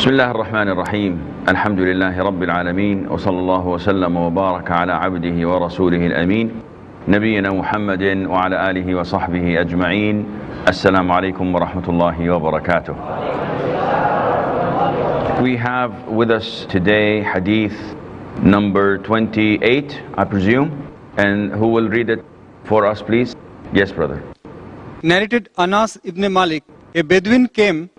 بسم الله الرحمن الرحيم الحمد لله رب العالمين وصلى الله وسلم وبارك على عبده ورسوله الأمين نبينا محمد وعلى آله وصحبه أجمعين. السلام عليكم ورحمة الله وبركاته. We have with us today hadith number 28, I presume, and who will read it for us, please? Yes, brother. Narrated Anas ibn Malik, a Bedouin came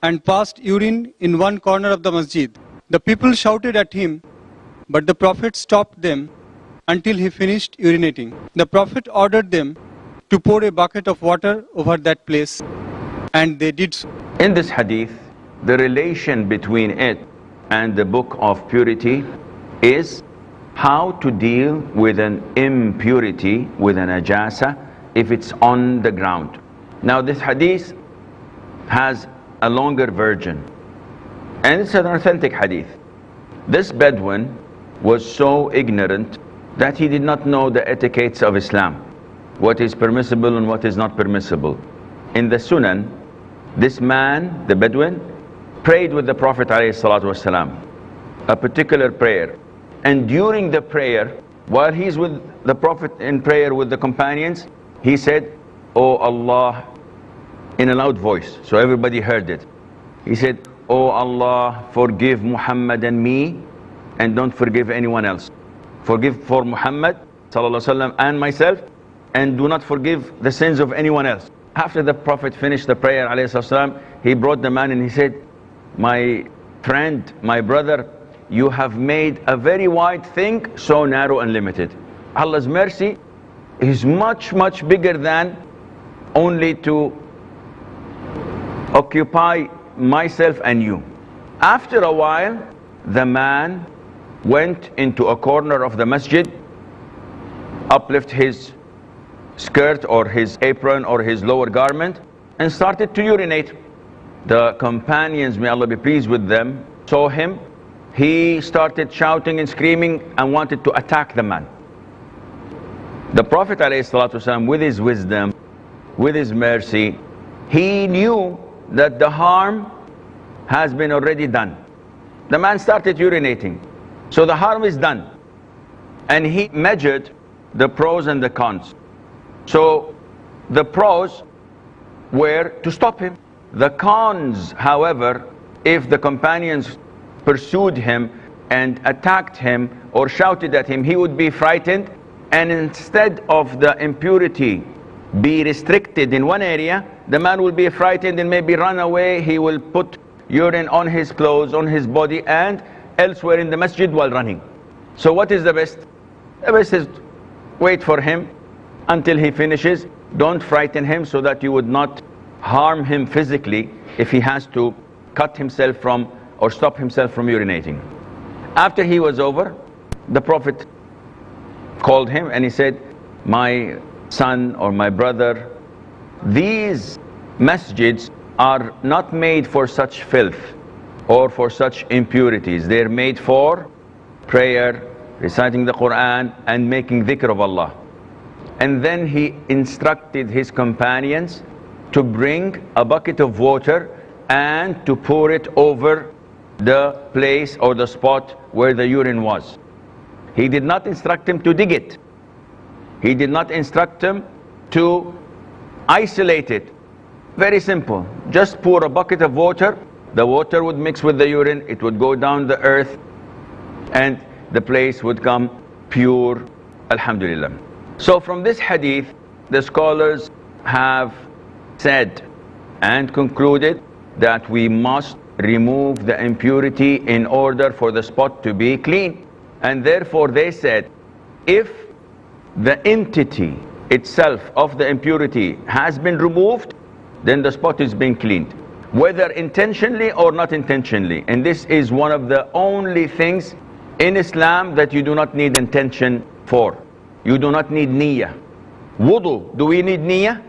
and passed urine in one corner of the masjid. The people shouted at him, but the Prophet stopped them until he finished urinating. The Prophet ordered them to pour a bucket of water over that place, and they did so. In this hadith, the relation between it and the book of purity is how to deal with an impurity, with an najasa, if it's on the ground. Now this hadith has a longer version, and it's an authentic hadith. This Bedouin was so ignorant that he did not know the etiquettes of Islam, what is permissible and what is not permissible. In the Sunan, this man, the Bedouin, prayed with the Prophet ﷺ, a particular prayer, and during the prayer, while he's with the Prophet in prayer with the companions, he said, "Oh Allah," in a loud voice, so everybody heard it. He said, "Oh Allah, forgive Muhammad and me, and don't forgive anyone else. Forgive for Muhammad ﷺ and myself, and do not forgive the sins of anyone else." After the Prophet finished the prayer ﷺ, he brought the man and he said, "My friend, my brother, you have made a very wide thing so narrow and limited. Allah's mercy is much, much bigger than only to occupy myself and you." After a while, the man went into a corner of the masjid, uplift his skirt or his apron or his lower garment, and started to urinate. The companions, may Allah be pleased with them, saw him. He started shouting and screaming and wanted to attack the man. The Prophet ﷺ, with his wisdom, with his mercy, he knew that the harm has been already done. The man started urinating, so the harm is done, and he measured the pros and the cons. So the pros were to stop him. The cons, however, if the companions pursued him and attacked him or shouted at him, he would be frightened, and instead of the impurity be restricted in one area, the man will be frightened and maybe run away. He will put urine on his clothes, on his body, and elsewhere in the masjid while running. So what is the best? The best is wait for him until he finishes. Don't frighten him so that you would not harm him physically if he has to cut himself from or stop himself from urinating. After he was over, the Prophet called him and he said, "My son or my brother, these masjids are not made for such filth or for such impurities. They're made for prayer, reciting the Quran, and making dhikr of Allah." And then he instructed his companions to bring a bucket of water and to pour it over the place or the spot where the urine was. He did not instruct him to dig it. He did not instruct him to isolate it. Very simple. Just pour a bucket of water. The water would mix with the urine. It would go down the earth, and the place would come pure. Alhamdulillah. So from this hadith, the scholars have said and concluded that we must remove the impurity in order for the spot to be clean. And therefore they said, if the entity itself of the impurity has been removed, then the spot is being cleaned, whether intentionally or not intentionally. And this is one of the only things in Islam that you do not need intention for. You do not need niyyah. Wudu, do we need niyyah?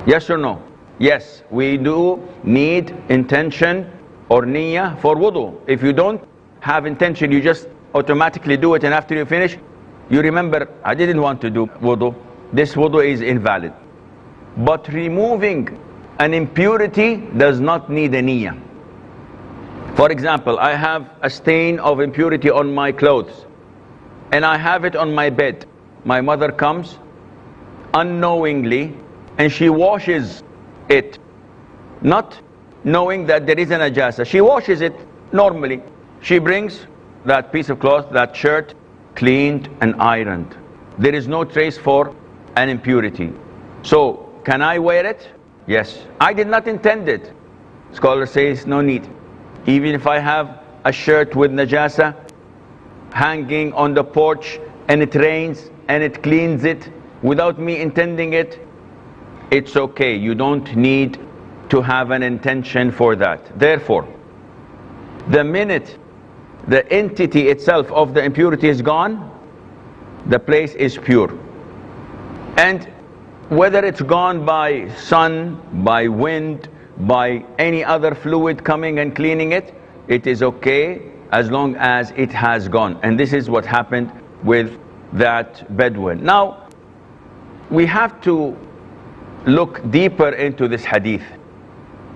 Yes or no? Yes, we do need intention or niyyah for wudu. If you don't have intention, you just automatically do it, and after you finish, you remember, I didn't want to do wudu. This wudu is invalid. But removing an impurity does not need a niyyah. For example, I have a stain of impurity on my clothes and I have it on my bed. My mother comes unknowingly and she washes it, not knowing that there is a najasa. She washes it normally. She brings that piece of cloth, that shirt, cleaned and ironed. There is no trace for an impurity. So, can I wear it? Yes. I did not intend it. Scholar says no need. Even if I have a shirt with najasa hanging on the porch and it rains and it cleans it without me intending it, it's okay. You don't need to have an intention for that. Therefore, the minute the entity itself of the impurity is gone, the place is pure. And whether it's gone by sun, by wind, by any other fluid coming and cleaning it, it is okay as long as it has gone. And this is what happened with that Bedouin. Now, we have to look deeper into this hadith.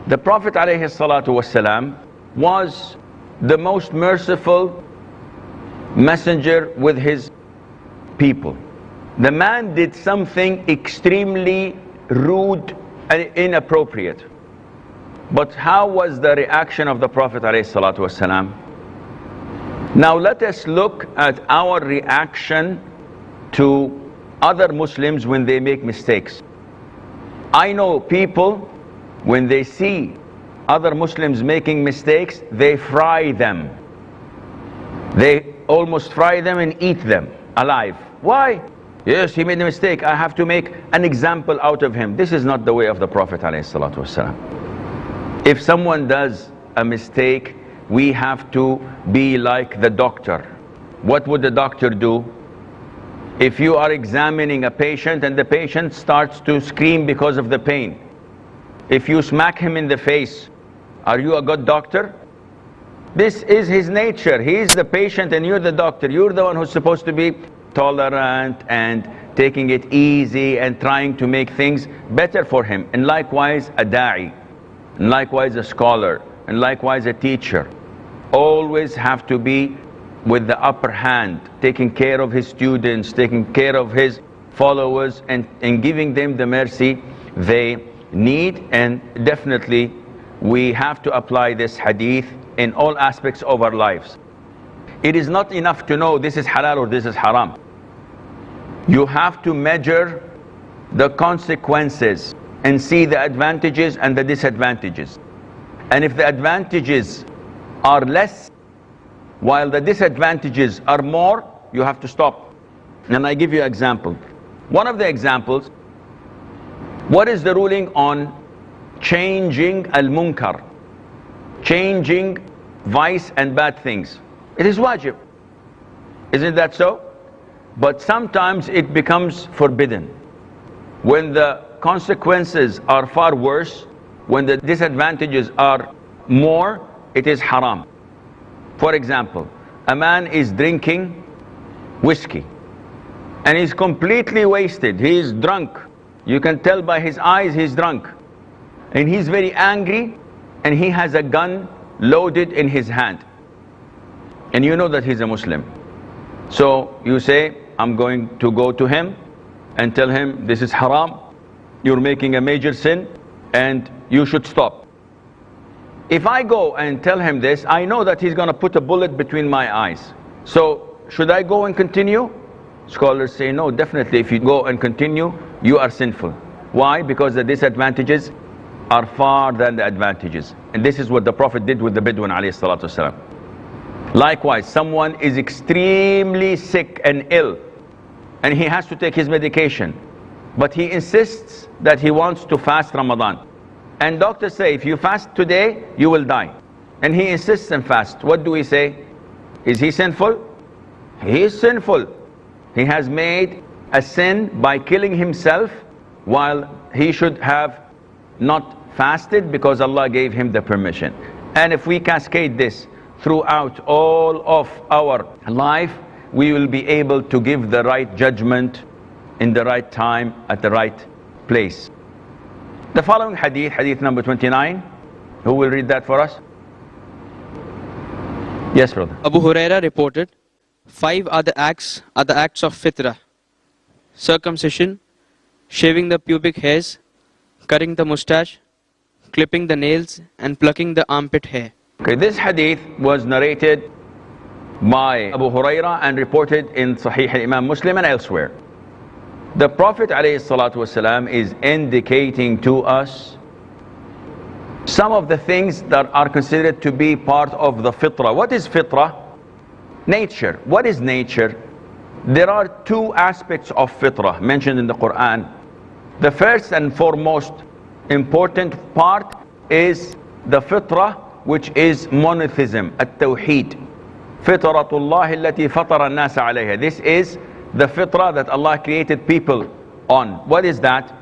The Prophet ﷺ was the most merciful messenger with his people. The man did something extremely rude and inappropriate. But how was the reaction of the Prophet ﷺ? Now let us look at our reaction to other Muslims when they make mistakes. I know people, when they see other Muslims making mistakes, they fry them. They almost fry them and eat them alive. Why? Yes, he made a mistake. I have to make an example out of him. This is not the way of the Prophet ﷺ. If someone does a mistake, we have to be like the doctor. What would the doctor do? If you are examining a patient and the patient starts to scream because of the pain, if you smack him in the face, are you a good doctor? This is his nature. He is the patient and you're the doctor. You're the one who's supposed to be tolerant and taking it easy and trying to make things better for him. And likewise a da'i, and likewise a scholar, and likewise a teacher. Always have to be with the upper hand, taking care of his students, taking care of his followers, and giving them the mercy they need. And definitely we have to apply this hadith in all aspects of our lives. It is not enough to know this is halal or this is haram. You have to measure the consequences and see the advantages and the disadvantages. And if the advantages are less while the disadvantages are more, you have to stop. And I give you an example. One of the examples, what is the ruling on changing al-munkar, changing vice and bad things? It is wajib. Isn't that so? But sometimes it becomes forbidden. When the consequences are far worse, when the disadvantages are more, it is haram. For example, a man is drinking whiskey and he's completely wasted. He is drunk. You can tell by his eyes he's drunk. And he's very angry and he has a gun loaded in his hand. And you know that he's a Muslim. So you say, I'm going to go to him and tell him this is haram, you're making a major sin and you should stop. If I go and tell him this, I know that he's going to put a bullet between my eyes. So should I go and continue? Scholars say no, definitely if you go and continue, you are sinful. Why? Because the disadvantages are far than the advantages. And this is what the Prophet did with the Bedouin alayhi salatu wasalam. Likewise, someone is extremely sick and ill and he has to take his medication, but he insists that he wants to fast Ramadan. And doctors say, if you fast today, you will die. And he insists and fast. What do we say? Is he sinful? He is sinful. He has made a sin by killing himself while he should have not fasted because Allah gave him the permission. And if we cascade this throughout all of our life, we will be able to give the right judgment in the right time at the right place. The following hadith, hadith number 29, who will read that for us? Yes, brother. Abu Huraira reported, 5 are the acts of fitrah: circumcision, shaving the pubic hairs, cutting the mustache, clipping the nails, and plucking the armpit hair. Okay, this hadith was narrated by Abu Huraira and reported in Sahih Imam Muslim and elsewhere. The Prophet ﷺ is indicating to us some of the things that are considered to be part of the fitrah. What is fitrah? Nature. What is nature? There are 2 aspects of fitrah mentioned in the Quran. The first and foremost important part is the fitrah, which is monotheism, at-tawheed. Fitratullah allati fatara an-nasa alayha. This is the fitrah that Allah created people on. What is that?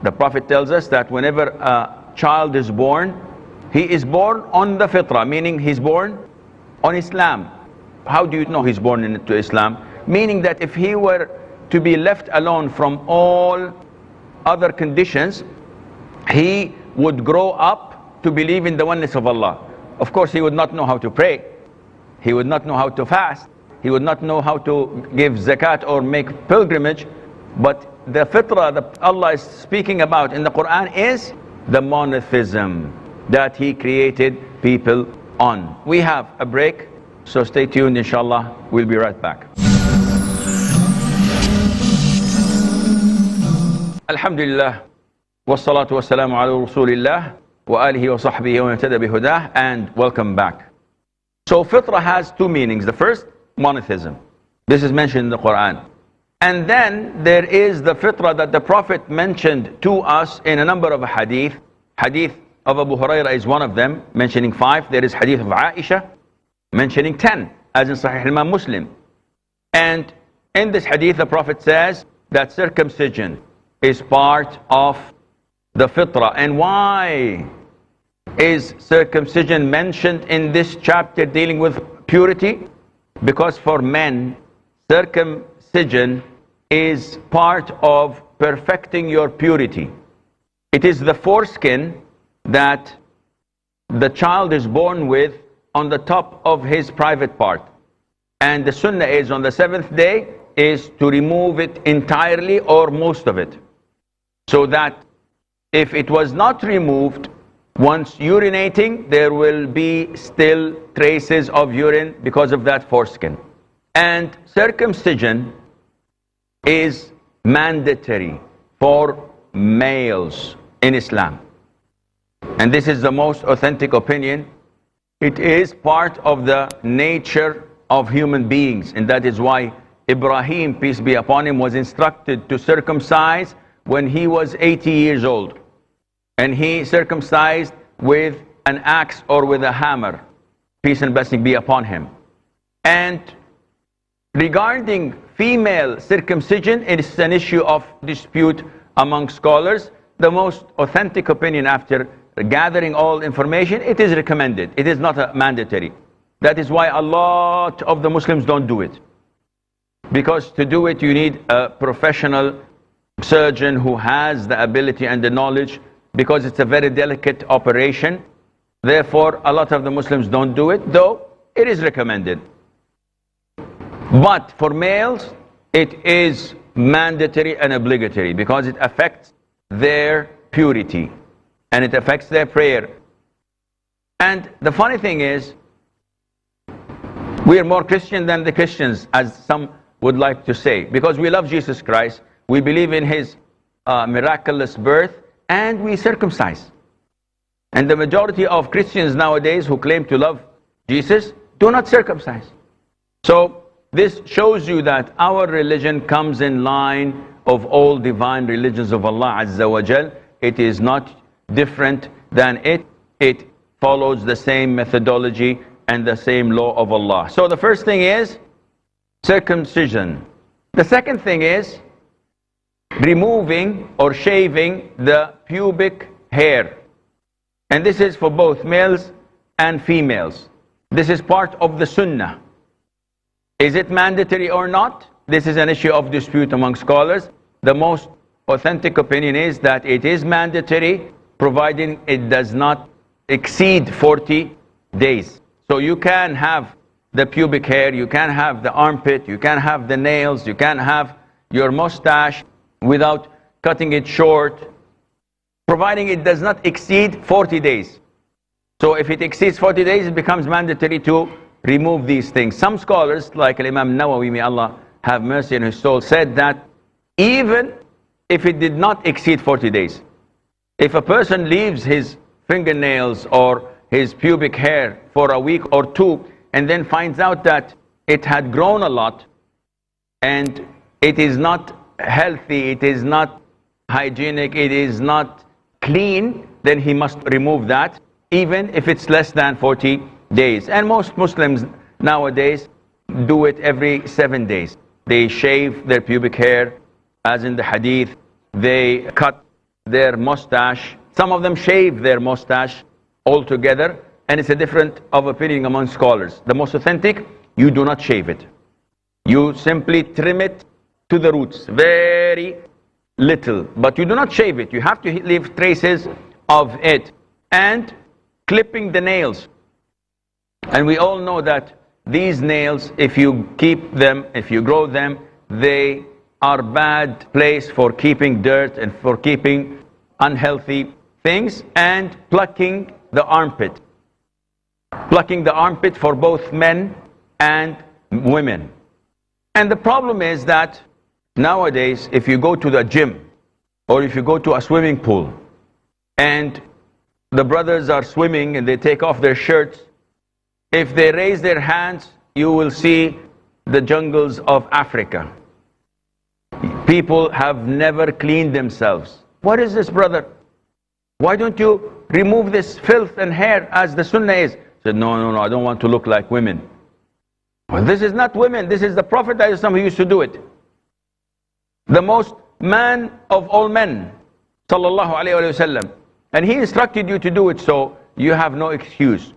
The Prophet tells us that whenever a child is born, he is born on the fitrah, meaning he's born on Islam. How do you know he's born into Islam? Meaning that if he were to be left alone from all other conditions, he would grow up to believe in the oneness of Allah. Of course, he would not know how to pray. He would not know how to fast. He would not know how to give zakat or make pilgrimage. But the fitrah that Allah is speaking about in the Quran is the monotheism that He created people on. We have a break, so stay tuned, inshallah. We'll be right back. Alhamdulillah, wassalatu wassalamu ala rasulillah wa alihi wa sahbihi wa man ihtada bihudah, and welcome back. So fitrah has 2 meanings. The first, monotheism. This is mentioned in the Quran. And then there is the fitrah that the Prophet mentioned to us in a number of hadith. Hadith of Abu Huraira is one of them, mentioning 5. There is hadith of Aisha, mentioning 10, as in Sahih Imam Muslim. And in this hadith, the Prophet says that circumcision is part of the fitrah. And why is circumcision mentioned in this chapter dealing with purity? Because for men, circumcision is part of perfecting your purity. It is the foreskin that the child is born with on the top of his private part. And the sunnah is on the 7th day is to remove it entirely or most of it. So that if it was not removed, once urinating, there will be still traces of urine because of that foreskin. And circumcision is mandatory for males in Islam. And this is the most authentic opinion. It is part of the nature of human beings. And that is why Ibrahim, peace be upon him, was instructed to circumcise when he was 80 years old. And he circumcised with an axe or with a hammer. Peace and blessing be upon him. And regarding female circumcision, it is an issue of dispute among scholars. The most authentic opinion, after gathering all information, it is recommended. It is not a mandatory. That is why a lot of the Muslims don't do it. Because to do it, you need a professional surgeon who has the ability and the knowledge, because it's a very delicate operation. Therefore, a lot of the Muslims don't do it, though it is recommended. But for males, it is mandatory and obligatory because it affects their purity and it affects their prayer. And the funny thing is, we are more Christian than the Christians, as some would like to say, because we love Jesus Christ, we believe in His miraculous birth, and we circumcise. And the majority of Christians nowadays who claim to love Jesus do not circumcise. So this shows you that our religion comes in line of all divine religions of Allah Azza wa Jal. It is not different than it. It follows the same methodology and the same law of Allah. So the first thing is circumcision. The second thing is removing or shaving the pubic hair. And this is for both males and females. This is part of the sunnah. Is it mandatory or not? This is an issue of dispute among scholars. The most authentic opinion is that it is mandatory, providing it does not exceed 40 days. So you can have the pubic hair, you can have the armpit, you can have the nails, you can have your mustache without cutting it short, providing it does not exceed 40 days. So if it exceeds 40 days, it becomes mandatory to remove these things. Some scholars, like Imam Nawawi, may Allah have mercy on his soul, said that even if it did not exceed 40 days, if a person leaves his fingernails or his pubic hair for a week or two and then finds out that it had grown a lot and it is not healthy, it is not hygienic, it is not clean, then he must remove that, even if it's less than 40 days. And most Muslims nowadays do it every 7 days. They shave their pubic hair, as in the hadith. They cut their mustache. Some of them shave their mustache altogether, and it's a difference of opinion among scholars. The most authentic, you do not shave it. You simply trim it to the roots, very little, but you do not shave it. You have to leave traces of it. And clipping the nails. And we all know that these nails, if you keep them, if you grow them, they are bad place for keeping dirt and for keeping unhealthy things. And plucking the armpit. Plucking the armpit for both men and women. And the problem is that nowadays, if you go to the gym or if you go to a swimming pool and the brothers are swimming and they take off their shirts, if they raise their hands, you will see the jungles of Africa. People have never cleaned themselves. What is this, brother? Why don't you remove this filth and hair as the sunnah is? He said, no, I don't want to look like women. Well, this is not women, this is the Prophet who used to do it. The most man of all men, sallallahu alayhi wasallam. And he instructed you to do it, so you have no excuse.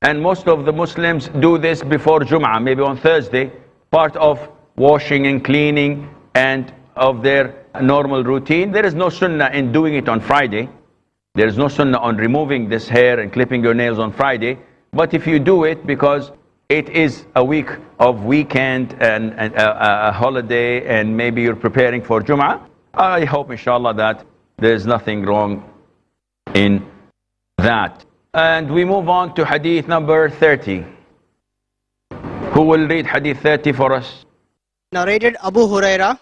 And most of the Muslims do this before Jum'ah, maybe on Thursday, part of washing and cleaning and of their normal routine. There is no sunnah in doing it on Friday. There is no sunnah on removing this hair and clipping your nails on Friday. But if you do it because it is a week of weekend and a holiday and maybe you're preparing for Jum'ah, I hope inshallah that there is nothing wrong in that. And we move on to hadith number 30. Who will read hadith 30 for us? Narrated Abu Huraira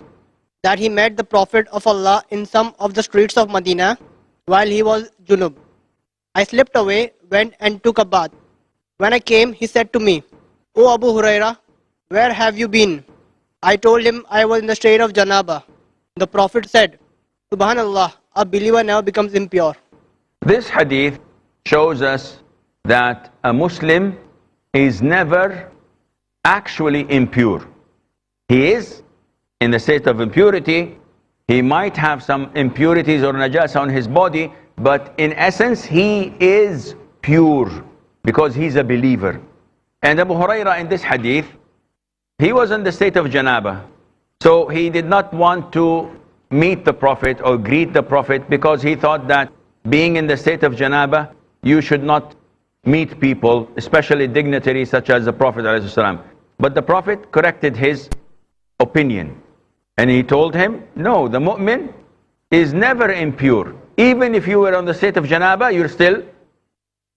that he met the Prophet of Allah in some of the streets of Medina while he was junub. I slipped away, went and took a bath. When I came, he said to me, "O Abu Huraira, where have you been?" I told him I was in the state of Janaba. The Prophet said, "Subhanallah, a believer never becomes impure." This hadith shows us that a Muslim is never actually impure. He is in the state of impurity. He might have some impurities or najasa on his body, but in essence he is pure because he's a believer. And Abu Huraira in this hadith, he was in the state of janaba. So he did not want to meet the Prophet or greet the Prophet because he thought that being in the state of janaba, you should not meet people, especially dignitaries such as the Prophet ﷺ. But the Prophet corrected his opinion. And he told him, no, the mu'min is never impure. Even if you were on the state of janaba, you're still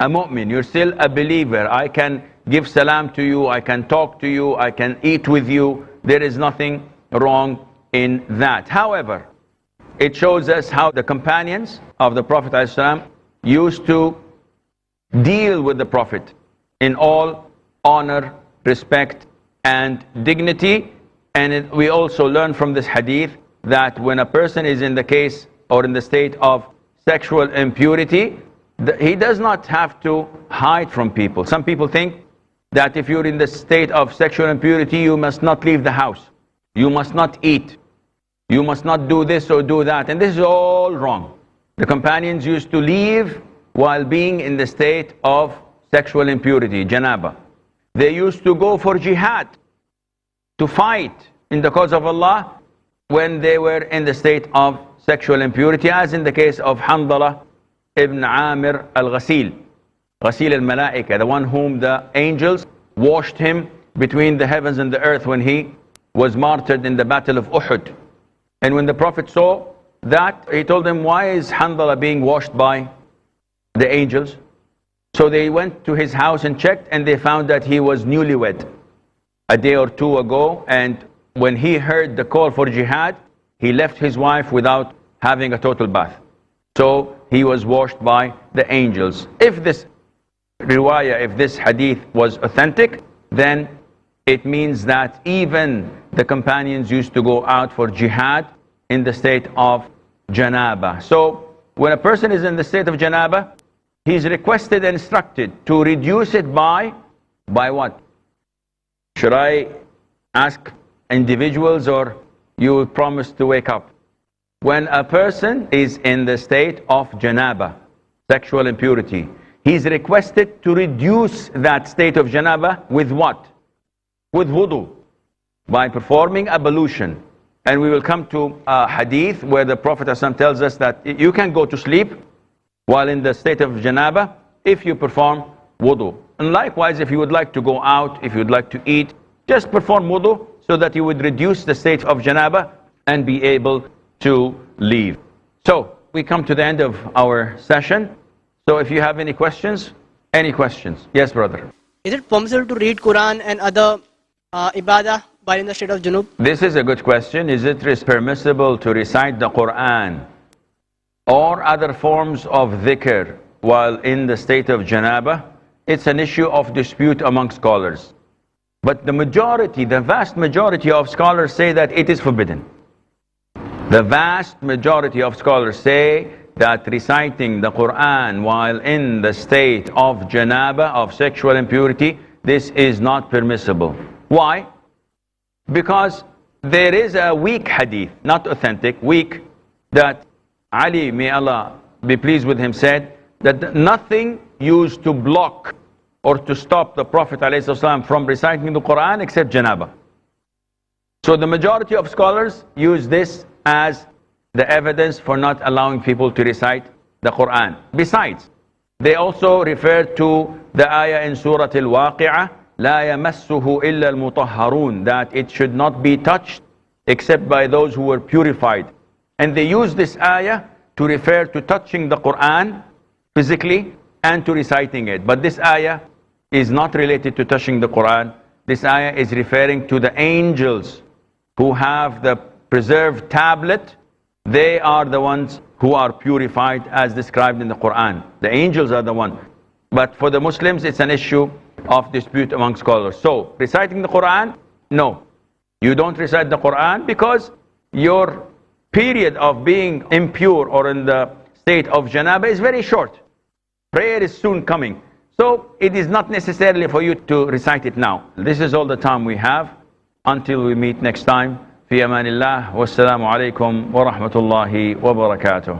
a mu'min, you're still a believer. I can give salam to you, I can talk to you, I can eat with you. There is nothing wrong in that. However, it shows us how the companions of the Prophet ﷺ used to deal with the Prophet in all honor, respect, and dignity. And we also learn from this hadith that when a person is in the case or in the state of sexual impurity, he does not have to hide from people. Some people think that if you're in the state of sexual impurity, you must not leave the house. You must not eat. You must not do this or do that. And this is all wrong. The companions used to leave while being in the state of sexual impurity, janaba. They used to go for jihad, to fight in the cause of Allah when they were in the state of sexual impurity, as in the case of Handala ibn Amir al-Ghasil. Ghasil al-Malaika, the one whom the angels washed him between the heavens and the earth when he was martyred in the battle of Uhud. And when the Prophet saw that, he told them, why is Hanzala being washed by the angels? So they went to his house and checked, and they found that he was newlywed a day or two ago, and when he heard the call for jihad, he left his wife without having a total bath. So he was washed by the angels. If this riwayah, if this hadith was authentic, then it means that even the companions used to go out for jihad in the state of janaba. So when a person is in the state of janaba, he is requested and instructed to reduce it by what? Should I ask individuals, or you promise to wake up? When a person is in the state of janaba, sexual impurity, he is requested to reduce that state of janaba with what? With wudu, by performing ablution. And we will come to a hadith where the Prophet ﷺ tells us that you can go to sleep while in the state of janaba if you perform wudu. And likewise, if you would like to go out, if you would like to eat, just perform wudu so that you would reduce the state of janaba and be able to leave. So we come to the end of our session. So if you have any questions, any questions? Yes, brother. Is it permissible to read Quran and other ibadah while in the state of junub? This is a good question. Is it permissible to recite the Quran or other forms of dhikr while in the state of janaba? It's an issue of dispute among scholars. But the majority, the vast majority of scholars say that it is forbidden. The vast majority of scholars say that reciting the Quran while in the state of janaba, of sexual impurity, this is not permissible. Why? Because there is a weak hadith, not authentic, weak, that Ali, may Allah be pleased with him, said that nothing used to block or to stop the Prophet ﷺ from reciting the Quran except janaba. So the majority of scholars use this as the evidence for not allowing people to recite the Quran. Besides, they also refer to the ayah in Surah Al-Waqi'ah, لا يمسه إلا المطهرون, that it should not be touched except by those who were purified. And they use this ayah to refer to touching the Quran physically and to reciting it. But this ayah is not related to touching the Quran. This ayah is referring to the angels who have the preserved tablet. They are the ones who are purified as described in the Quran. The angels are the ones. But for the Muslims, it's an issue of dispute among scholars. So, reciting the Quran, no. You don't recite the Quran because your period of being impure or in the state of janaba is very short. Prayer is soon coming. So, it is not necessarily for you to recite it now. This is all the time we have. Until we meet next time. في أمان الله والسلام عليكم ورحمة الله وبركاته.